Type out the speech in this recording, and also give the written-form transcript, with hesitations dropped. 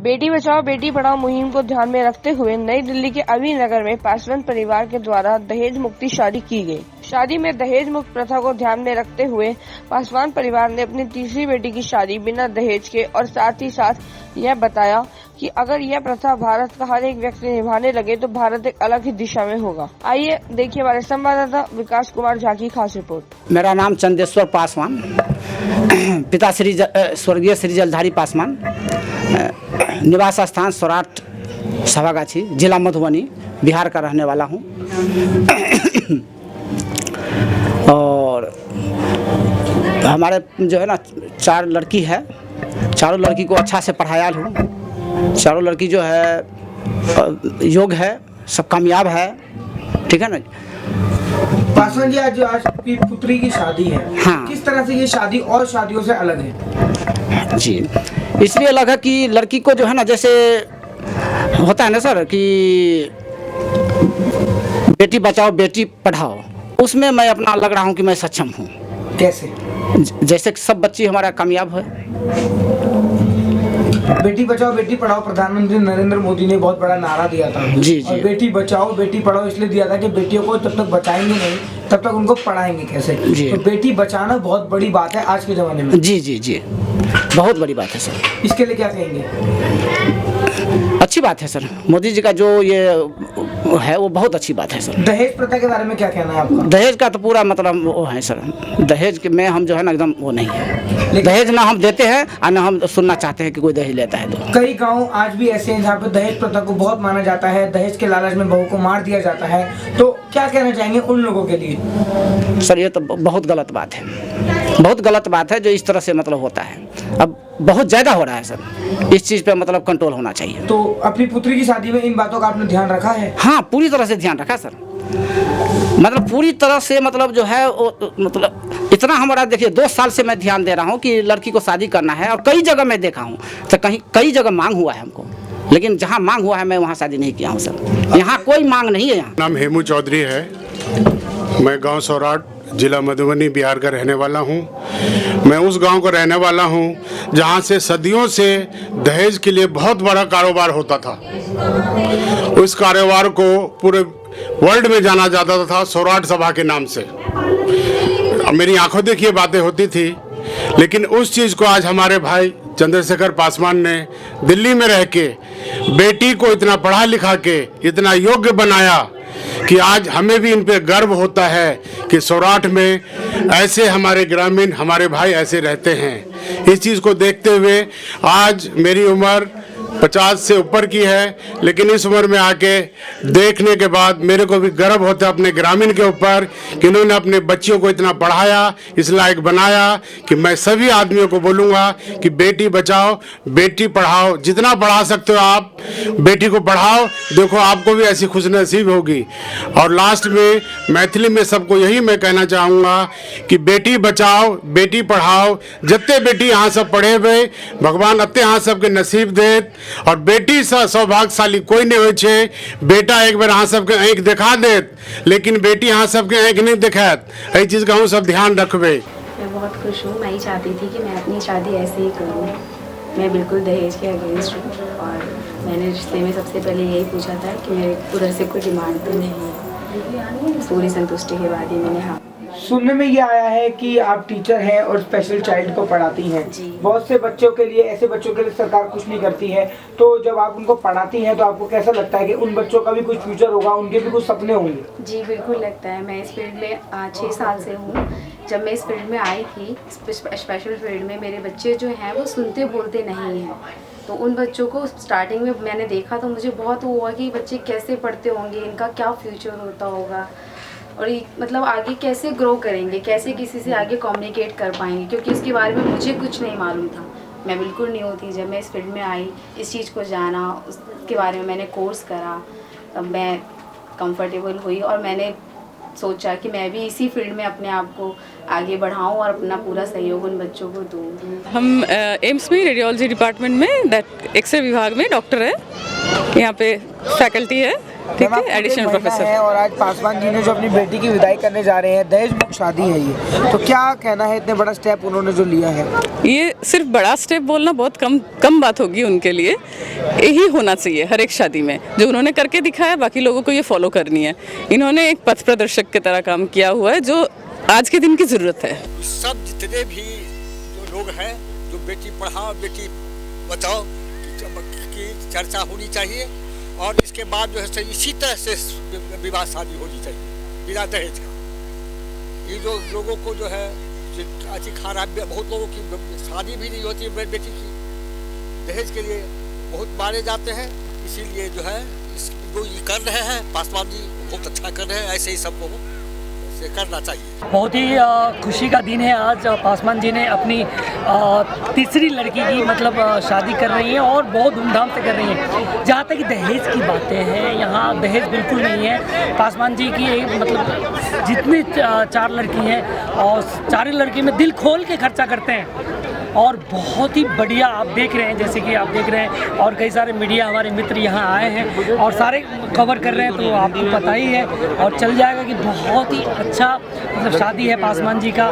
बेटी बचाओ बेटी पढ़ाओ मुहिम को ध्यान में रखते हुए नई दिल्ली के अली नगर में पासवान परिवार के द्वारा दहेज मुक्ति शादी की गई। शादी में दहेज मुक्त प्रथा को ध्यान में रखते हुए पासवान परिवार ने अपनी तीसरी बेटी की शादी बिना दहेज के और साथ ही साथ यह बताया कि अगर यह प्रथा भारत का हर एक व्यक्ति निभाने लगे तो भारत एक अलग ही दिशा में होगा। आइए देखिए हमारे संवाददाता विकास कुमार झा की खास रिपोर्ट। मेरा नाम चंदेश्वर पासवान, पिता स्वर्गीय श्री जलधारी पासवान, निवास स्थान सौराठ सभागाछी, जिला मधुबनी, बिहार का रहने वाला हूँ। और हमारे जो है ना 4 लड़की है, चारों लड़की को अच्छा से पढ़ाया हूँ। चारों लड़की जो है योग्य है, सब कामयाब है, ठीक है ना। पासवान जी, आज आपकी पुत्री की शादी है, हाँ। किस तरह से ये शादी और शादियों से अलग है? जी, इसलिए अलग है कि लड़की को जो है ना, जैसे होता है ना सर कि बेटी बचाओ बेटी पढ़ाओ, उसमें मैं अपना लग रहा हूँ कि मैं सक्षम हूँ। कैसे? जैसे सब बच्ची हमारा कामयाब है। बेटी बचाओ बेटी पढ़ाओ प्रधानमंत्री नरेंद्र मोदी ने बहुत बड़ा नारा दिया था। जी। और बेटी बचाओ बेटी पढ़ाओ इसलिए दिया था कि बेटियों को जब तक बचाएंगे नहीं तब तक उनको पढ़ाएंगे कैसे। जी। तो बेटी बचाना बहुत बड़ी बात है आज के ज़माने में। जी, बहुत बड़ी बात है सर। इसके लिए क्या कहेंगे? अच्छी बात है सर, मोदी जी का जो ये है वो बहुत अच्छी बात है सर। दहेज प्रथा के बारे में क्या कहना है आपका? दहेज का तो पूरा मतलब वो है सर, दहेज के में हम जो है ना एकदम वो नहीं है। दहेज ना हम देते हैं और ना हम सुनना चाहते हैं कि कोई दहेज लेता है। तो कई गांव आज भी ऐसे हैं जहाँ पे दहेज प्रथा को बहुत माना जाता है, दहेज के लालच में बहू को मार दिया जाता है, तो क्या कहना चाहेंगे उन लोगों के लिए? सर ये तो बहुत गलत बात है, बहुत गलत बात है जो इस तरह से मतलब होता है। अब बहुत ज़्यादा हो रहा है सर, इस चीज़ पे मतलब कंट्रोल होना चाहिए। तो अपनी पुत्री की शादी में इन बातों का आपने ध्यान रखा है? हाँ, पूरी तरह से ध्यान रखा सर, मतलब पूरी तरह से मतलब जो है मतलब इतना हमारा देखिए 2 साल से मैं ध्यान दे रहा हूँ कि लड़की को शादी करना है। और कई जगह मैं देखा हूँ तो कई जगह मांग हुआ है हमको, लेकिन जहाँ मांग हुआ है मैं वहाँ शादी नहीं किया हूँ सर। यहाँ कोई मांग नहीं है। यहाँ नाम हेमू चौधरी है, मैं गांव सौराठ जिला मधुबनी बिहार का रहने वाला हूं। मैं उस गांव का रहने वाला हूं जहां से सदियों से दहेज के लिए बहुत बड़ा कारोबार होता था। उस कारोबार को पूरे वर्ल्ड में जाना जाता था सौराठ सभा के नाम से। मेरी आंखों देखिए बातें होती थी, लेकिन उस चीज़ को आज हमारे भाई चंद्रशेखर पासवान ने दिल्ली में रह के बेटी को इतना पढ़ा लिखा के इतना योग्य बनाया कि आज हमें भी इन पे गर्व होता है कि सौराठ में ऐसे हमारे ग्रामीण हमारे भाई ऐसे रहते हैं। इस चीज़ को देखते हुए आज मेरी उम्र 50 से ऊपर की है, लेकिन इस उम्र में आके देखने के बाद मेरे को भी गर्व होता है अपने ग्रामीण के ऊपर कि इन्होंने अपने बच्चियों को इतना पढ़ाया, इस लायक बनाया कि मैं सभी आदमियों को बोलूँगा कि बेटी बचाओ बेटी पढ़ाओ, जितना पढ़ा सकते हो आप बेटी को पढ़ाओ, देखो आपको भी ऐसी खुशनसीब होगी। और लास्ट में मैथिली में सबको यही मैं कहना चाहूँगा कि बेटी बचाओ बेटी पढ़ाओ, जत्ते बेटी यहाँ सब पढ़े हुए भगवान अत्ते यहाँ सबके नसीब देत। और बेटी सौभाग्यशाली कोई नहीं होय छे। बेटा एक बार अहाँ सबके आँख दिखा देत, लेकिन बेटी अहाँ सबके आँख नहीं दिखात। यही चीज़ का हम सब ध्यान रखबे। मैं बहुत खुश हूँ। मैं ही चाहती थी कि मैं अपनी शादी ऐसे ही करूँ। मैं बिल्कुल दहेज के अगेंस्ट हूँ और मैंने रिश्ते में सबसे पहले यही पूछा था कि मेरे उधर से कोई डिमांड तो नहीं है। पूरी संतुष्टि के बाद ही मैंने हाँ। सुनने में ये आया है कि आप टीचर हैं और स्पेशल चाइल्ड को पढ़ाती हैं। जी। बहुत से बच्चों के लिए, ऐसे बच्चों के लिए सरकार कुछ नहीं करती है, तो जब आप उनको पढ़ाती हैं तो आपको कैसा लगता है कि उन बच्चों का भी कुछ फ्यूचर होगा, उनके भी कुछ सपने होंगे? जी बिल्कुल लगता है। मैं इस फील्ड में 6 साल से हूँ। जब मैं इस फील्ड में आई थी, स्पेशल फील्ड में, मेरे बच्चे जो हैं वो सुनते बोलते नहीं हैं। तो उन बच्चों को स्टार्टिंग में मैंने देखा तो मुझे बहुत वो हुआ कि बच्चे कैसे पढ़ते होंगे, इनका क्या फ्यूचर होता होगा और मतलब आगे कैसे ग्रो करेंगे, कैसे किसी से आगे कम्युनिकेट कर पाएंगे, क्योंकि इसके बारे में मुझे कुछ नहीं मालूम था। मैं बिल्कुल नहीं होती। जब मैं इस फील्ड में आई, इस चीज़ को जाना, उसके बारे में मैंने कोर्स करा, तब मैं कंफर्टेबल हुई और मैंने सोचा कि मैं भी इसी फील्ड में अपने आप को आगे बढ़ाऊं और अपना पूरा सहयोग उन बच्चों को दूं। हम एम्स में रेडियोलॉजी डिपार्टमेंट में एक्सरे विभाग में डॉक्टर है, यहाँ पे फैकल्टी है। ठीक मैम, है, आप एडिशनल एक महिला प्रोफेसर। हैं और आज पासवान जी ने जो अपनी बेटी की विदाई करने जा रहे हैं, दहेज मुक्त शादी है ये, तो क्या कहना है, इतने बड़ा स्टेप उन्होंने जो लिया है? ये सिर्फ बड़ा स्टेप बोलना बहुत कम बात होगी उनके लिए। यही होना चाहिए हर एक शादी में, जो उन्होंने करके दिखाया, बाकी लोगों को ये फॉलो करनी है। इन्होंने एक पथ प्रदर्शक की तरह काम किया हुआ है, जो आज के दिन की ज़रूरत है। सब जितने भी जो लोग हैं, जो बेटी पढ़ाओ बेटी बचाओ की चर्चा होनी चाहिए, और इसके बाद जो है इसी तरह से विवाह शादी होनी चाहिए बिना दहेज का। ये जो लोगों को जो है अच्छी खराब, बहुत लोगों की शादी भी नहीं होती है बेटी की, दहेज के लिए बहुत मारे जाते हैं। इसीलिए जो है इसको ये कर रहे हैं पासवान जी, बहुत अच्छा कर रहे हैं, ऐसे ही सबको करना चाहिए। बहुत ही खुशी का दिन है आज। पासवान जी ने अपनी तीसरी लड़की की मतलब शादी कर रही हैं और बहुत धूमधाम से कर रही हैं। जहाँ तक दहेज की बातें हैं, यहाँ दहेज बिल्कुल नहीं है। पासवान जी की मतलब जितनी 4 लड़की हैं और 4 लड़की में दिल खोल के खर्चा करते हैं और बहुत ही बढ़िया आप देख रहे हैं, जैसे कि आप देख रहे हैं, और कई सारे मीडिया हमारे मित्र यहाँ आए हैं और सारे कवर कर रहे हैं, तो आपको पता ही है और चल जाएगा कि बहुत ही अच्छा मतलब शादी है पासवान जी का।